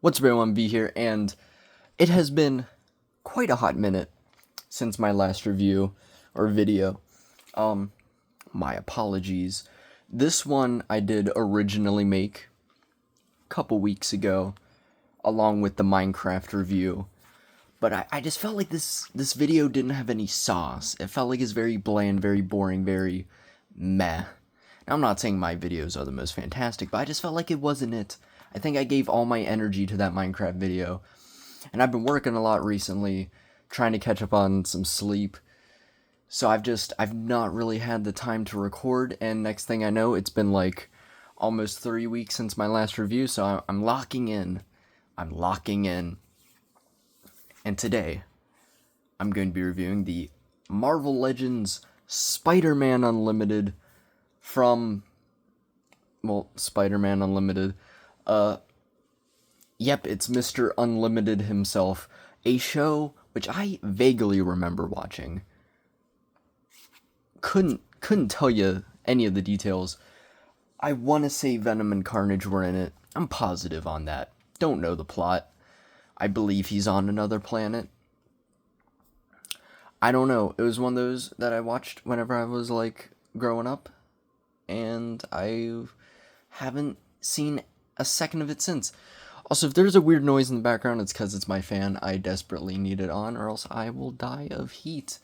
What's up everyone, B here, and it has been quite a hot minute since my last review or video. My apologies. This one I did originally make a couple weeks ago, along with the Minecraft review. But I just felt like this video didn't have any sauce. It felt like it's very bland, very boring, very meh. Now, I'm not saying my videos are the most fantastic, but I just felt like it wasn't it. I think I gave all my energy to that Minecraft video, and I've been working a lot recently, trying to catch up on some sleep, so I've not really had the time to record, and next thing I know, it's been like almost 3 weeks since my last review, so I'm locking in, and today, I'm going to be reviewing the Marvel Legends Spider-Man Unlimited from, Spider-Man Unlimited. Yep, it's Mr. Unlimited himself. A show which I vaguely remember watching. Couldn't tell you any of the details. I want to say Venom and Carnage were in it. I'm positive on that. Don't know the plot. I believe he's on another planet. I don't know. It was one of those that I watched whenever I was, like, growing up. And I haven't seen a second of it since. Also, if there's a weird noise in the background, it's because it's my fan. I desperately need it on, or else I will die of heat.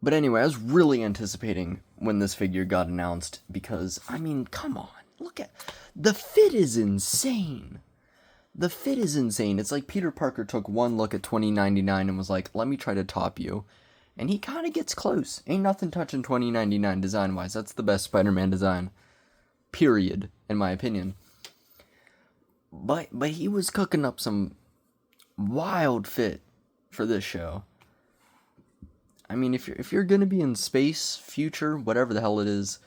But anyway, I was really anticipating when this figure got announced, because, I mean, come on. Look at... The fit is insane. The fit is insane. It's like Peter Parker took one look at 2099 and was like, let me try to top you. And he kind of gets close. Ain't nothing touching 2099 design-wise. That's the best Spider-Man design. Period, in my opinion. But he was cooking up some wild fit for this show. I mean, if you're gonna be in space, future, whatever the hell it is,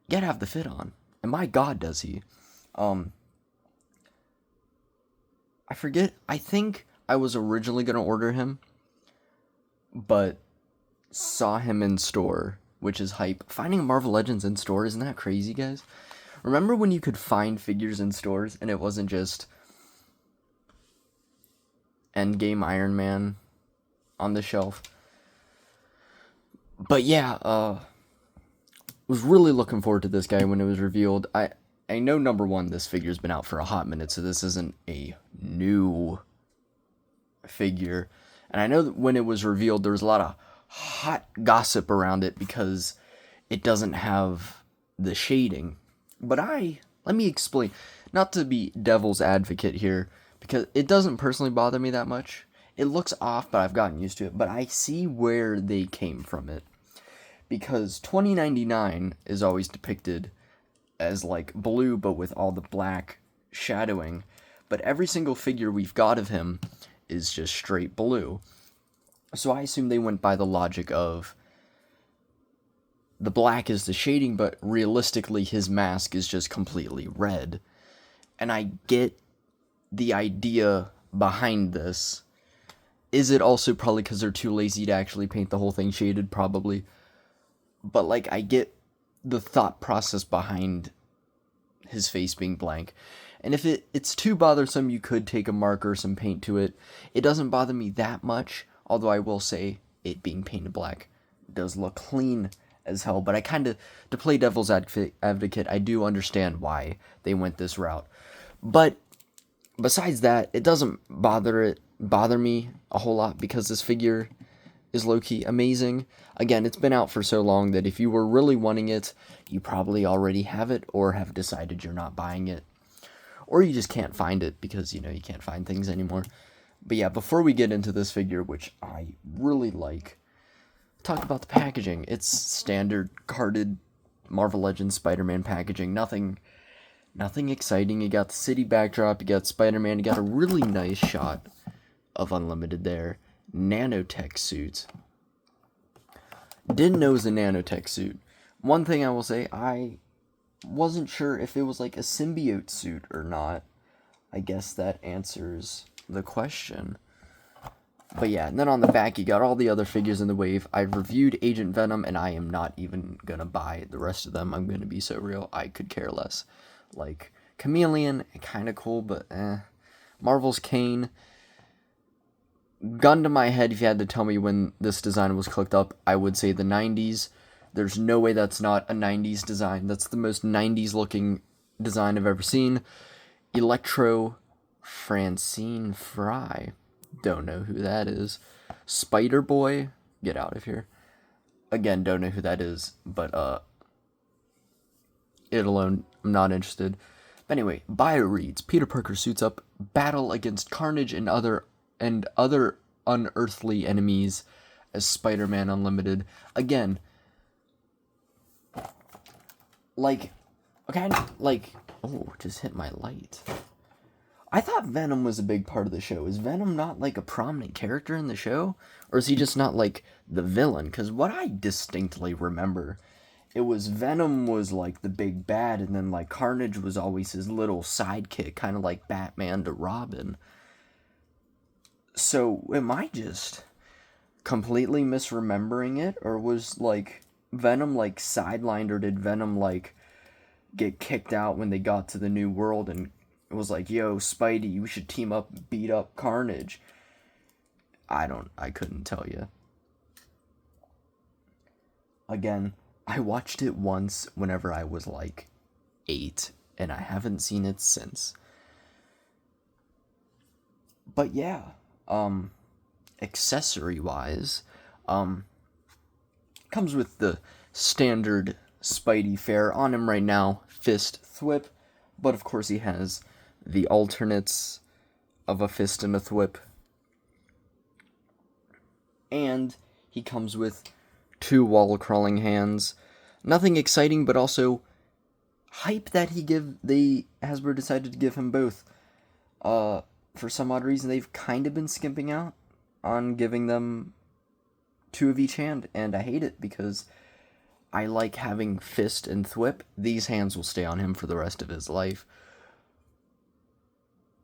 you gotta have the fit on. And my God, does he? I forget. I think I was originally gonna order him, but saw him in store, which is hype. Finding Marvel Legends in store, isn't that crazy, guys? Remember when you could find figures in stores and it wasn't just Endgame Iron Man on the shelf? But yeah, was really looking forward to this guy when it was revealed. I know, number one, this figure's been out for a hot minute, so this isn't a new figure. And I know that when it was revealed, there was a lot of hot gossip around it because it doesn't have the shading. But let me explain, not to be devil's advocate here, because it doesn't personally bother me that much. It looks off, but I've gotten used to it. But I see where they came from it. Because 2099 is always depicted as like blue, but with all the black shadowing. But every single figure we've got of him is just straight blue. So I assume they went by the logic of the black is the shading, but realistically his mask is just completely red. And I get the idea behind this. Is it also probably because they're too lazy to actually paint the whole thing shaded? Probably. But, like, I get the thought process behind his face being blank. And if it's too bothersome, you could take a marker or some paint to it. It doesn't bother me that much, although I will say it being painted black does look clean as hell. But I kind of, to play devil's advocate, I do understand why they went this route. But besides that, it doesn't bother me a whole lot because this figure is low-key amazing. Again, it's been out for so long that if you were really wanting it, you probably already have it or have decided you're not buying it. Or you just can't find it because, you can't find things anymore. But yeah, before we get into this figure, which I really like, talk about the packaging. It's standard carded Marvel Legends Spider-Man packaging. Nothing exciting. You got the city backdrop, you got Spider-Man, you got a really nice shot of Unlimited there. Nanotech suit. Didn't know it was a nanotech suit. One thing I will say, I wasn't sure if it was like a symbiote suit or not. I guess that answers the question. But yeah, and then on the back, you got all the other figures in the wave. I've reviewed Agent Venom, and I am not even gonna buy the rest of them. I'm gonna be so real, I could care less. Like, Chameleon, kind of cool, but Marvel's Kane. Gun to my head, if you had to tell me when this design was cooked up, I would say the 90s. There's no way that's not a 90s design. That's the most 90s looking design I've ever seen. Electro Francine Fry. Don't know who that is. Spider Boy. Get out of here. Again, don't know who that is, but it alone, I'm not interested. But anyway, bio reads, Peter Parker suits up, battle against Carnage and other unearthly enemies as Spider-Man Unlimited. Again, just hit my light. I thought Venom was a big part of the show. Is Venom not, like, a prominent character in the show? Or is he just not, like, the villain? Because what I distinctly remember, it was Venom was, like, the big bad, and then, like, Carnage was always his little sidekick, kind of like Batman to Robin. So, am I just completely misremembering it? Or was, like, Venom, like, sidelined, or did Venom, like, get kicked out when they got to the new world and it was like, yo, Spidey, we should team up and beat up Carnage? I couldn't tell you. Again, I watched it once whenever I was like 8, and I haven't seen it since. But yeah, accessory-wise, comes with the standard Spidey fare on him right now, fist thwip, but of course he has the alternates of a fist and a thwip. And he comes with 2 wall-crawling hands. Nothing exciting, but also hype that Hasbro decided to give him both. For some odd reason, they've kind of been skimping out on giving them 2 of each hand, and I hate it because I like having fist and thwip. These hands will stay on him for the rest of his life.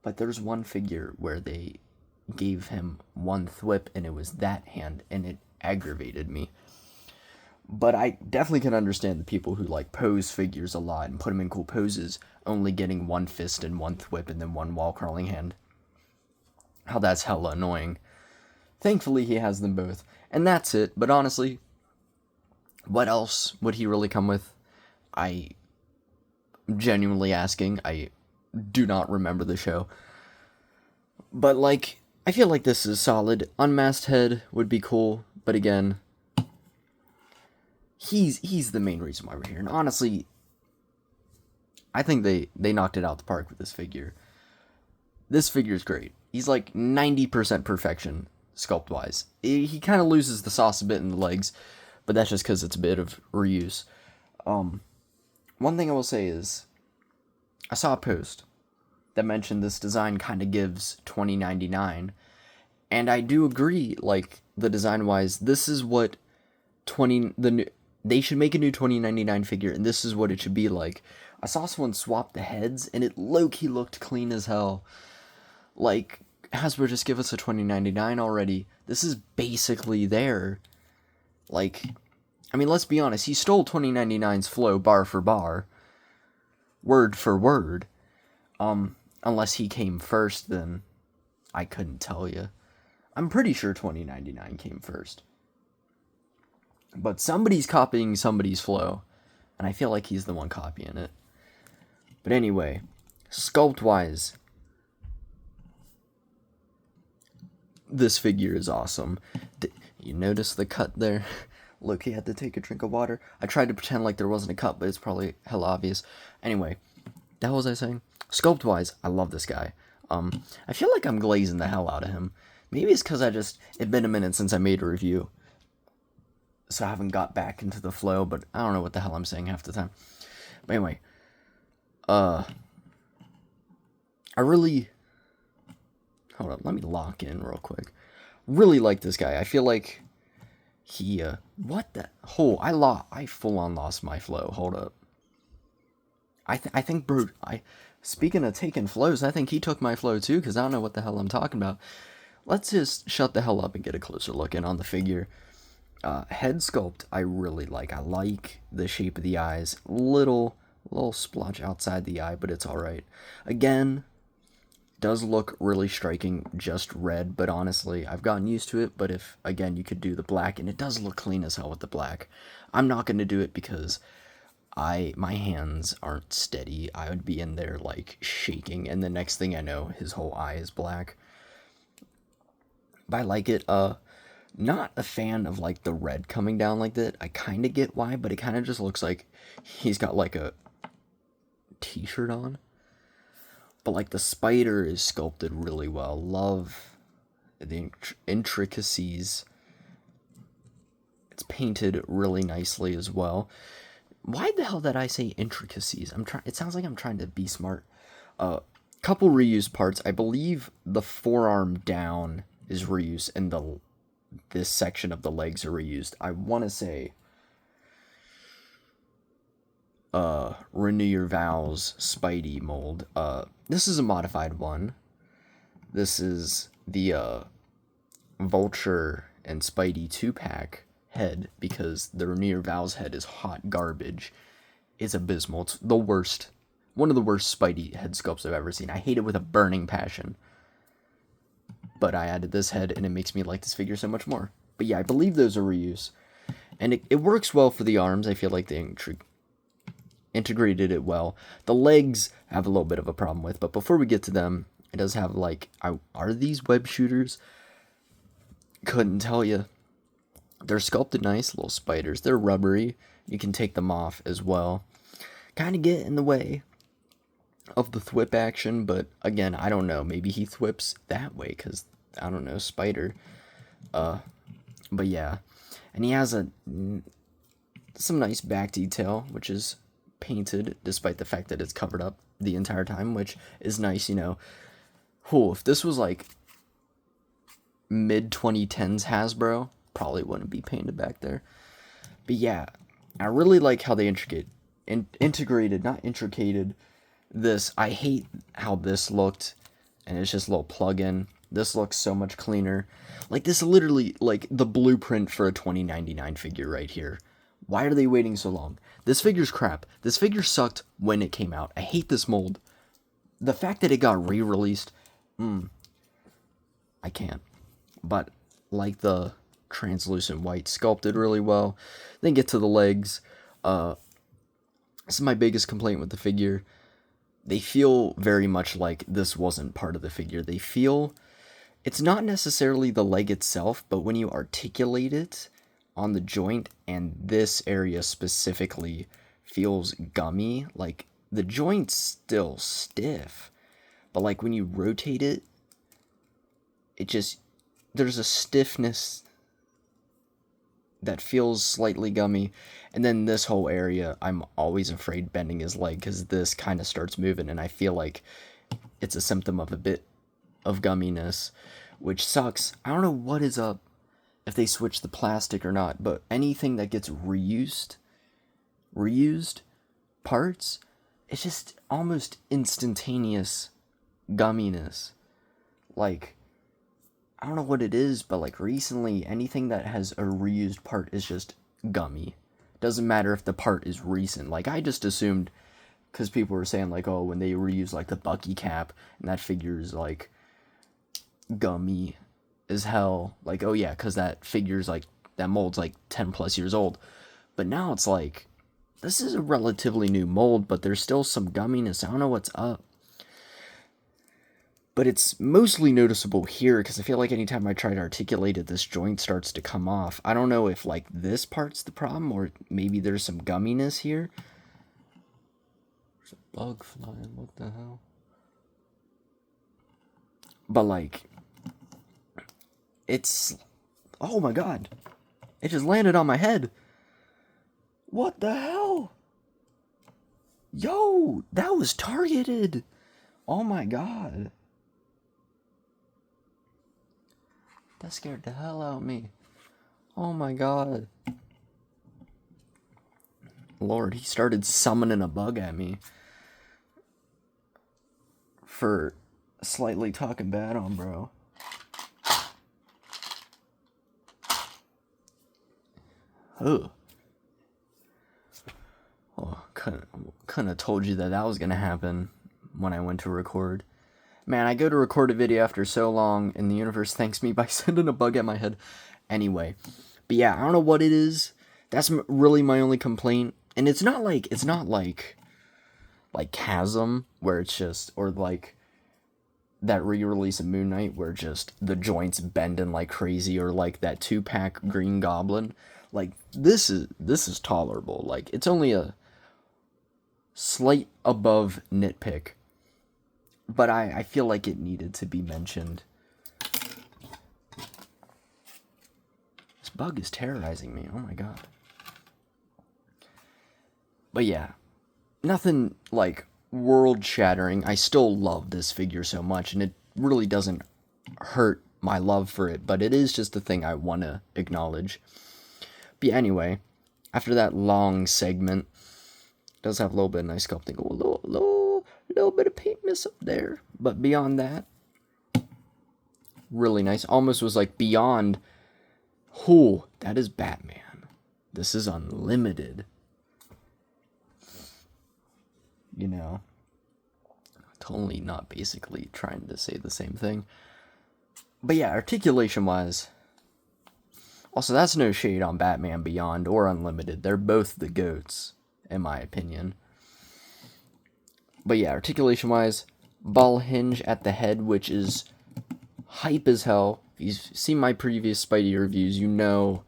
But there's one figure where they gave him 1 thwip, and it was that hand, and it aggravated me. But I definitely can understand the people who like pose figures a lot and put them in cool poses, only getting 1 fist and 1 thwip and then 1 wall crawling hand. How that's hella annoying. Thankfully, he has them both. And that's it. But honestly, what else would he really come with? I genuinely asking. I do not remember the show. But, like, I feel like this is solid. Unmasked head would be cool. But again, he's the main reason why we're here. And honestly, I think they knocked it out the park with this figure. This figure is great. He's like 90% perfection, sculpt-wise. He kind of loses the sauce a bit in the legs, but that's just because it's a bit of reuse. One thing I will say is, I saw a post that mentioned this design kind of gives $20.99, and I do agree, like, the design-wise, this is what they should make a new $20.99 figure, and this is what it should be like. I saw someone swap the heads, and it low-key looked clean as hell. Like, Hasbro, just give us a $20.99 already. This is basically there. Like, I mean, let's be honest, he stole $20.99's flow bar for bar, word for word. Unless he came first, then I couldn't tell you. I'm pretty sure $20.99 came first. But somebody's copying somebody's flow, and I feel like he's the one copying it. But anyway, sculpt-wise, this figure is awesome. You notice the cut there? Look, he had to take a drink of water. I tried to pretend like there wasn't a cut, but it's probably hella obvious. Anyway, that was I saying? Sculpt-wise, I love this guy. I feel like I'm glazing the hell out of him. Maybe it's because it's been a minute since I made a review, so I haven't got back into the flow, but I don't know what the hell I'm saying half the time. But anyway, I really... Hold up, let me lock in real quick. Really like this guy. I feel like he, what the... Oh, I full-on lost my flow. Hold up. I think, bro, speaking of taking flows, I think he took my flow too, because I don't know what the hell I'm talking about. Let's just shut the hell up and get a closer look in on the figure. Head sculpt, I really like. I like the shape of the eyes. Little A little splotch outside the eye, but it's alright. Again, does look really striking, just red, but honestly, I've gotten used to it, but if, again, you could do the black, and it does look clean as hell with the black. I'm not going to do it because my hands aren't steady. I would be in there, like, shaking, and the next thing I know, his whole eye is black. But I like it. Not a fan of, like, the red coming down like that. I kind of get why, but it kind of just looks like he's got, like, a t-shirt on. But, like, the spider is sculpted really well. Love the intricacies. It's painted really nicely as well. Why the hell did I say intricacies? It sounds like I'm trying to be smart. Couple reused parts. I believe the forearm down is reused, and this section of the legs are reused. I want to say Renew Your Vows Spidey mold. This is a modified one. This is the Vulture and Spidey 2-pack head, because the Renew Your Vows head is hot garbage. It's abysmal. It's the worst. One of the worst Spidey head sculpts I've ever seen. I hate it with a burning passion. But I added this head, and it makes me like this figure so much more. But yeah, I believe those are reuse. And it works well for the arms. I feel like they integrated it well. The legs I have a little bit of a problem with, but before we get to them, it does have, like, are these web shooters? Couldn't tell you. They're sculpted nice, little spiders. They're rubbery. You can take them off as well. Kind of get in the way of the thwip action, but again, I don't know. Maybe he thwips that way, because, I don't know, spider. But yeah. And he has some nice back detail, which is painted, despite the fact that it's covered up the entire time, which is nice, you know. Whew, if this was, like, mid-2010s Hasbro, probably wouldn't be painted back there. But yeah, I really like how they integrated, not intricated, this. I hate how this looked, and it's just a little plug-in. This looks so much cleaner. Like, this literally, like, the blueprint for a $20.99 figure right here. Why are they waiting so long? This figure's crap. This figure sucked when it came out. I hate this mold. The fact that it got re-released, I can't. But, like, the translucent white sculpted really well. Then get to the legs. This is my biggest complaint with the figure. They feel very much like this wasn't part of the figure. They feel, it's not necessarily the leg itself, but when you articulate it on the joint, and this area specifically feels gummy, like the joint's still stiff, but like when you rotate it, it just, there's a stiffness that feels slightly gummy. And then this whole area, I'm always afraid bending his leg, because this kind of starts moving, and I feel like it's a symptom of a bit of gumminess, which sucks. I don't know what is up, if they switch the plastic or not, but anything that gets reused parts, it's just almost instantaneous gumminess. Like, I don't know what it is, but like recently, anything that has a reused part is just gummy. Doesn't matter if the part is recent. Like, I just assumed, because people were saying, like, oh, when they reuse, like, the Bucky cap, and that figure is, like, gummy as hell. Like, oh, yeah, because that figure's, like, that mold's, like, 10 plus years old. But now it's, like, this is a relatively new mold, but there's still some gumminess. I don't know what's up. But it's mostly noticeable here, because I feel like anytime I try to articulate it, this joint starts to come off. I don't know if, like, this part's the problem, or maybe there's some gumminess here. There's a bug flying, what the hell? But, like, it's, oh my god. It just landed on my head. What the hell? Yo, that was targeted. Oh my god. That scared the hell out of me. Oh my god. Lord, he started summoning a bug at me for slightly talking bad on bro. Oh, couldn't have told you that that was going to happen when I went to record. Man, I go to record a video after so long, and the universe thanks me by sending a bug at my head. Anyway, but yeah, I don't know what it is. That's really my only complaint. And it's not like Chasm, where it's just, or like that re-release of Moon Knight, where just the joints bending like crazy, or like that 2-pack Green Goblin. Like, this is tolerable. Like, it's only a slight above nitpick, but I feel like it needed to be mentioned. This bug is terrorizing me. Oh my god. But yeah, nothing like world-shattering. I still love this figure so much, and it really doesn't hurt my love for it, but it is just a thing I want to acknowledge. But yeah, anyway, after that long segment, it does have a little bit of nice sculpting. A little bit of paint miss up there, but beyond that, really nice. Almost was like beyond. Oh, that is Batman. This is Unlimited. You know, totally not basically trying to say the same thing. But yeah, articulation-wise, also, that's no shade on Batman Beyond or Unlimited. They're both the GOATs, in my opinion. But yeah, articulation-wise, ball hinge at the head, which is hype as hell. If you've seen my previous Spidey reviews, you know,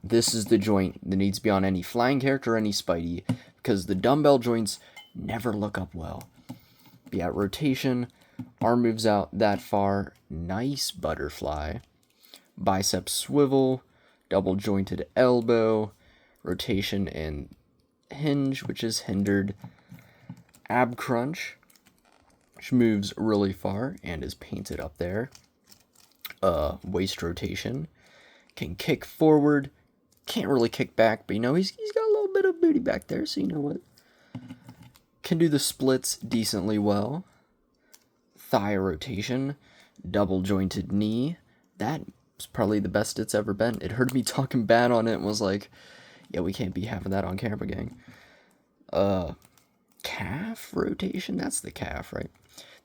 this is the joint that needs to be on any flying character or any Spidey, because the dumbbell joints never look up well. But yeah, rotation, arm moves out that far, nice butterfly. Bicep swivel, double jointed elbow, rotation and hinge, which is hindered. Ab crunch, which moves really far and is painted up there. Waist rotation, can kick forward, can't really kick back, but you know, he's got a little bit of booty back there, so you know what. Can do the splits decently well. Thigh rotation, double jointed knee, that was probably the best it's ever been. It heard me talking bad on it and was like, yeah, we can't be having that on camera, gang. Calf rotation, that's the calf, right?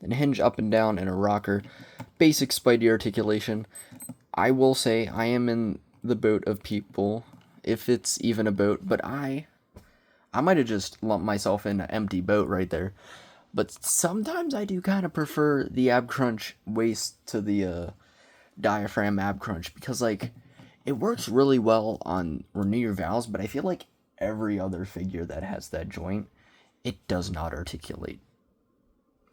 Then hinge up and down and a rocker. Basic Spidey articulation. I will say I am in the boat of people, if it's even a boat, but I might have just lumped myself in an empty boat right there. But sometimes I do kind of prefer the ab crunch waist to the diaphragm ab crunch, because like it works really well on Renew Your Vows, but I feel like every other figure that has that joint, it does not articulate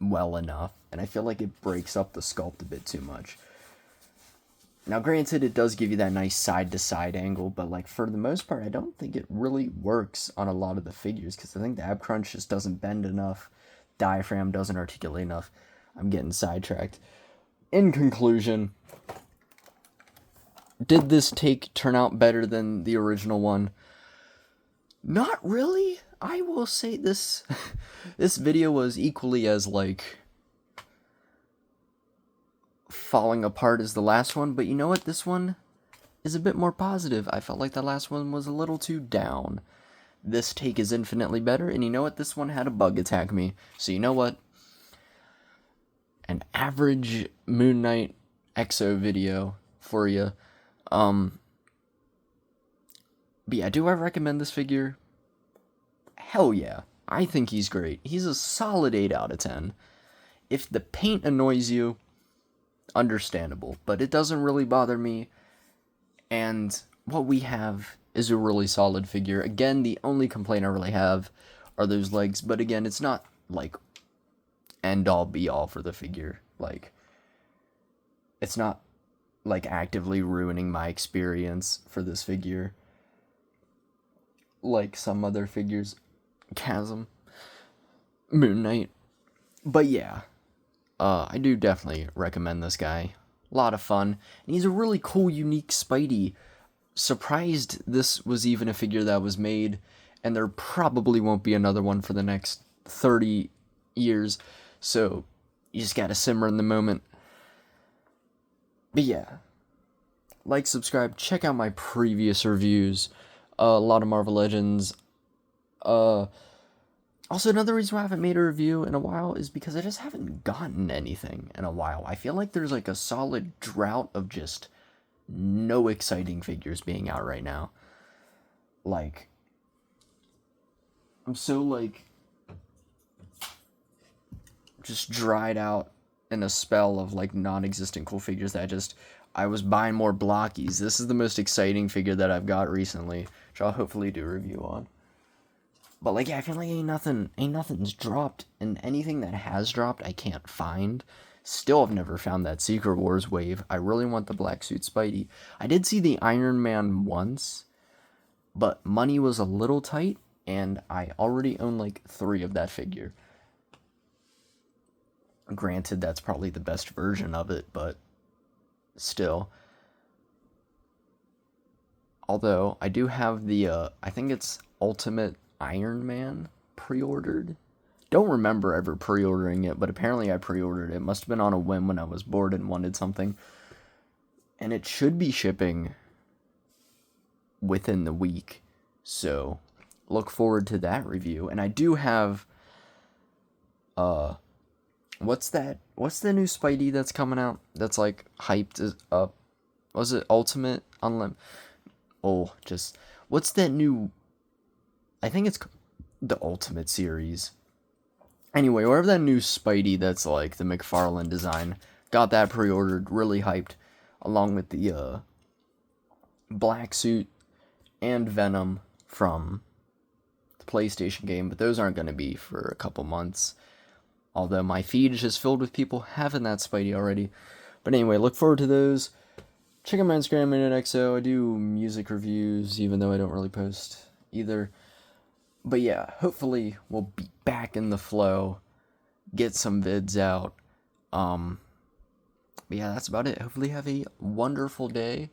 well enough, and I feel like it breaks up the sculpt a bit too much. Now granted, it does give you that nice side to side angle, but like for the most part I don't think it really works on a lot of the figures, because I think the ab crunch just doesn't bend enough, diaphragm doesn't articulate enough. I'm getting sidetracked. In conclusion, did this take turn out better than the original one? Not really. I will say this this video was equally as like falling apart as the last one, but you know what, this one is a bit more positive. I felt like the last one was a little too down. This take is infinitely better, and you know what, this one had a bug attack me. So you know what? An average Moon Knight EXO video for you. But yeah, do I recommend this figure? Hell yeah. I think he's great. He's a solid 8 out of 10. If the paint annoys you, understandable, but it doesn't really bother me. And what we have is a really solid figure. Again, the only complaint I really have are those legs, but again, it's not like end all be all for the figure. Like, it's not like actively ruining my experience for this figure like some other figures. Chasm, Moon Knight. But yeah, I do definitely recommend this guy. A lot of fun, and he's a really cool, unique Spidey. Surprised this was even a figure that was made, and there probably won't be another one for the next 30 years, so you just gotta simmer in the moment. But yeah, like, subscribe, check out my previous reviews, a lot of Marvel Legends, Also, another reason why I haven't made a review in a while is because I just haven't gotten anything in a while. I feel like there's like a solid drought of just no exciting figures being out right now. Like, I'm so like just dried out in a spell of like non-existent cool figures that I was buying more blockies. This is the most exciting figure that I've got recently, which I'll hopefully do a review on. But like, yeah, I feel like nothing's dropped, and anything that has dropped I can't find. Still have never found that Secret Wars wave. I really want the black suit Spidey. I did see the Iron Man once, but money was a little tight, and I already own like 3 of that figure. Granted, that's probably the best version of it, but still. Although, I do have the, I think it's Ultimate Iron Man pre-ordered. Don't remember ever pre-ordering it, but apparently I pre-ordered it. It must have been on a whim when I was bored and wanted something. And it should be shipping within the week. So, look forward to that review. And I do have, what's the new Spidey that's coming out? That's like hyped up. Was it Ultimate Unlimited? Oh, what's that new? I think it's the Ultimate series. Anyway, whatever that new Spidey that's like the McFarlane design, got that pre-ordered, really hyped, along with the black suit and Venom from the PlayStation game, but those aren't going to be for a couple months. Although my feed is just filled with people having that Spidey already. But anyway, look forward to those. Check out my Instagram, MinutexO. I do music reviews, even though I don't really post either. But yeah, hopefully we'll be back in the flow, get some vids out. But yeah, that's about it. Hopefully have a wonderful day.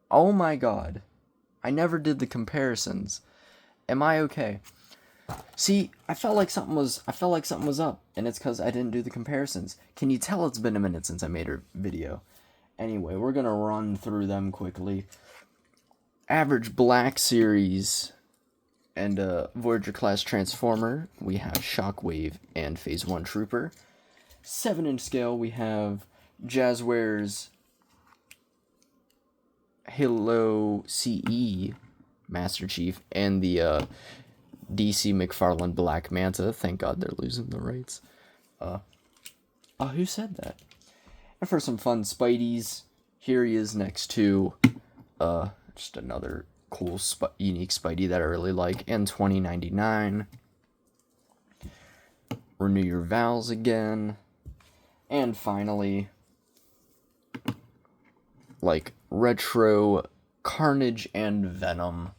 Oh my god, I never did the comparisons. Am I okay? See, I felt like something was up, and it's because I didn't do the comparisons. Can you tell it's been a minute since I made a video? Anyway, we're gonna run through them quickly. Average Black Series and Voyager class Transformer, we have Shockwave and Phase 1 Trooper. 7-inch scale, we have Jazzwares Halo CE Master Chief and the DC McFarlane Black Manta. Thank God they're losing the rights. Who said that? And for some fun Spideys, here he is next to just another cool unique Spidey that I really like, and $20.99. Renew your vows again. And finally, like retro Carnage and Venom.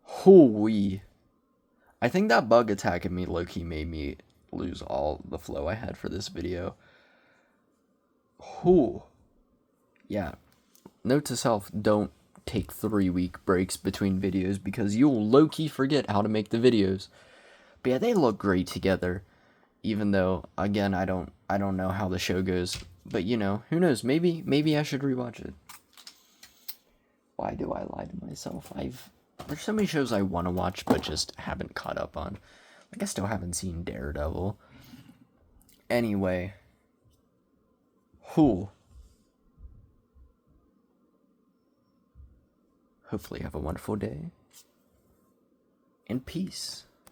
Holy. I think that bug attack at me low-key made me lose all the flow I had for this video. Whew. Yeah. Note to self, don't take 3-week breaks between videos because you'll low-key forget how to make the videos. But yeah, they look great together. Even though, again, I don't know how the show goes. But you know, who knows? Maybe I should rewatch it. Why do I lie to myself? There's so many shows I want to watch but just haven't caught up on. Like I still haven't seen Daredevil. Anyway. Whew. Hopefully have a wonderful day. And peace.